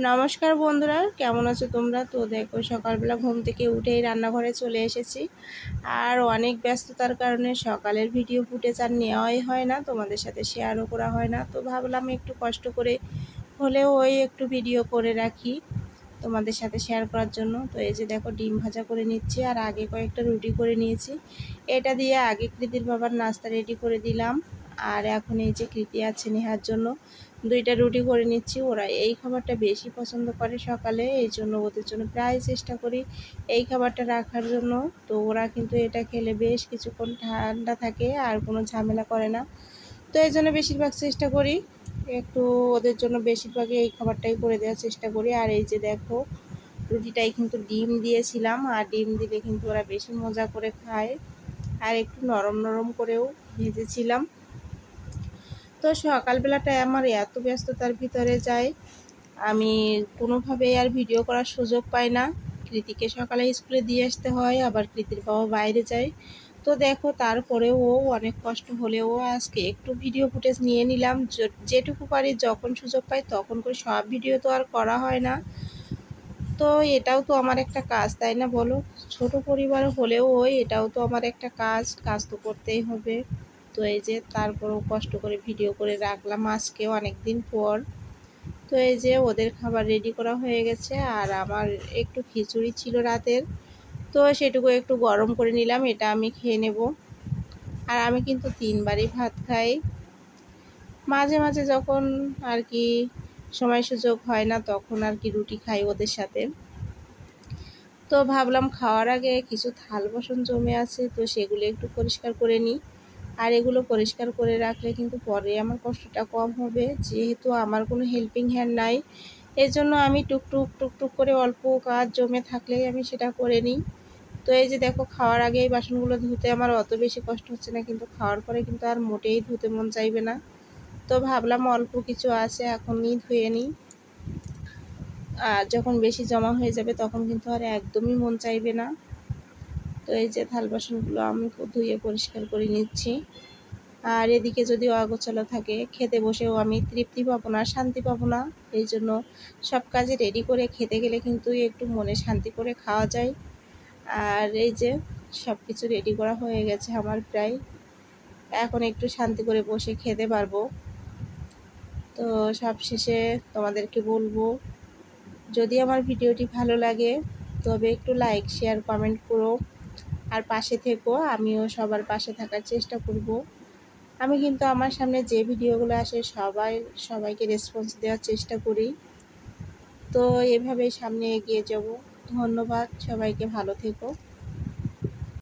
নমস্কার বন্ধুরা, কেমন আছো তোমরা? তো দেখো সকালবেলা ঘুম থেকে উঠেই রান্নাঘরে চলে এসেছি। আর অনেক ব্যস্ততার কারণে সকালের ভিডিও ফুটেজ আর নেওয়াই হয় না, তোমাদের সাথে শেয়ারও করা হয় না। তো ভাবলাম একটু কষ্ট করে হলেও একটু ভিডিও করে রাখি তোমাদের সাথে শেয়ার করার জন্য। তো এই যে দেখো ডিম ভাজা করে নিচ্ছি, আর আগে কয়েকটা রুটি করে নিয়েছি। এটা দিয়ে আগে কৃতির বাবার নাস্তা রেডি করে দিলাম। আর এখন এই যে কৃতি আছে নেহার জন্য 2টা রুটি করে নিচ্ছি। ওরা এই খাবারটা বেশি পছন্দ করে সকালে, এই জন্য ওদের জন্য প্রায় চেষ্টা করি এই খাবারটা রাখার জন্য। তো ওরা কিন্তু এটা খেলে বেশ কিছুক্ষণ ঠান্ডা থাকে আর কোনো ঝামেলা করে না। তো এই জন্য বেশিরভাগ চেষ্টা করি একটু ওদের জন্য বেশিরভাগই এই খাবারটাই করে দেওয়ার চেষ্টা করি। আর এই যে দেখো রুটিটাই কিন্তু ডিম দিয়েছিলাম, আর ডিম দিলে কিন্তু ওরা বেশি মজা করে খায়। আর একটু নরম নরম করেও ভেজেছিলাম। তো সকালবেলাটায় আমার এত ব্যস্ততার ভিতরে যায়, আমি কোনোভাবেই আর ভিডিও করার সুযোগ পাই না। কৃতিকে সকালে স্কুলে দিয়ে আসতে হয়, আবার কৃতির বাবা বাইরে যায়। তো দেখো তারপরেও অনেক কষ্ট হলেও আজকে একটু ভিডিও ফুটেজ নিয়ে নিলাম, যেটুকু পারি যখন সুযোগ পাই তখন করে। সব ভিডিও তো আর করা হয় না। তো এটাও তো আমার একটা কাজ, তাই না বলো? ছোট পরিবার হলেও এটাও তো আমার একটা কাজ তো করতেই হবে। তো এই যে তারপরও কষ্ট করে ভিডিও করে রাখলাম আজকে অনেক দিন পর। তো এই যে ওদের খাবার রেডি করা হয়ে গেছে, আর আমার একটু খিচুড়ি ছিল রাতের, তো সেটুকু একটু গরম করে নিলাম, এটা আমি খেয়ে নেব। আর আমি কিন্তু 3বারই ভাত খাই। মাঝে মাঝে যখন আর কি সময় সুযোগ হয় না তখন আর কি রুটি খাই ওদের সাথে। তো ভাবলাম খাওয়ার আগে কিছু থাল বাসন জমে আছে, তো সেগুলো একটু পরিষ্কার করে নিই। আর এগুলো পরিষ্কার করে রাখলে কিন্তু পরে আমার কষ্টটা কম হবে, যেহেতু আমার কোনো হেল্পিং হ্যান্ড নাই। এই জন্য আমি টুকটুক করে অল্প কাজ জমে থাকলেই আমি সেটা করে নিই। তো এই যে দেখো খাওয়ার আগে এই বাসনগুলো ধুতে আমার অত বেশি কষ্ট হচ্ছে না, কিন্তু খাওয়ার পরে কিন্তু আর মোটেই ধুতে মন চাইবে না। তো ভাবলাম অল্প কিছু আছে এখনই ধুয়ে নিই, আর যখন বেশি জমা হয়ে যাবে তখন কিন্তু আর একদমই মন চাইবে না। তো এই যে থাল বাসনগুলো আমি ধুয়ে পরিষ্কার করে নিচ্ছি। আর এদিকে যদি অগোছালো থাকে খেতে বসেও আমি তৃপ্তি পাবো না, শান্তি পাবো না। এই জন্য সব কাজে রেডি করে খেতে গেলে কিন্তু একটু মনে শান্তি করে খাওয়া যায়। আর এই যে সব কিছু রেডি করা হয়ে গেছে আমার প্রায়, এখন একটু শান্তি করে বসে খেতে পারবো। তো সব শেষে তোমাদেরকে বলবো, যদি আমার ভিডিওটি ভালো লাগে তবে একটু লাইক শেয়ার কমেন্ট করো, আর পাশে থেকো। আমিও সবার পাশে থাকার চেষ্টা করব। আমি কিন্তু আমার সামনে যে ভিডিওগুলো আসে সবাইকে রেসপন্স দেওয়ার চেষ্টা করি। তো এভাবেই সামনে এগিয়ে যাব। ধন্যবাদ, সবাইকে ভালো থেকো।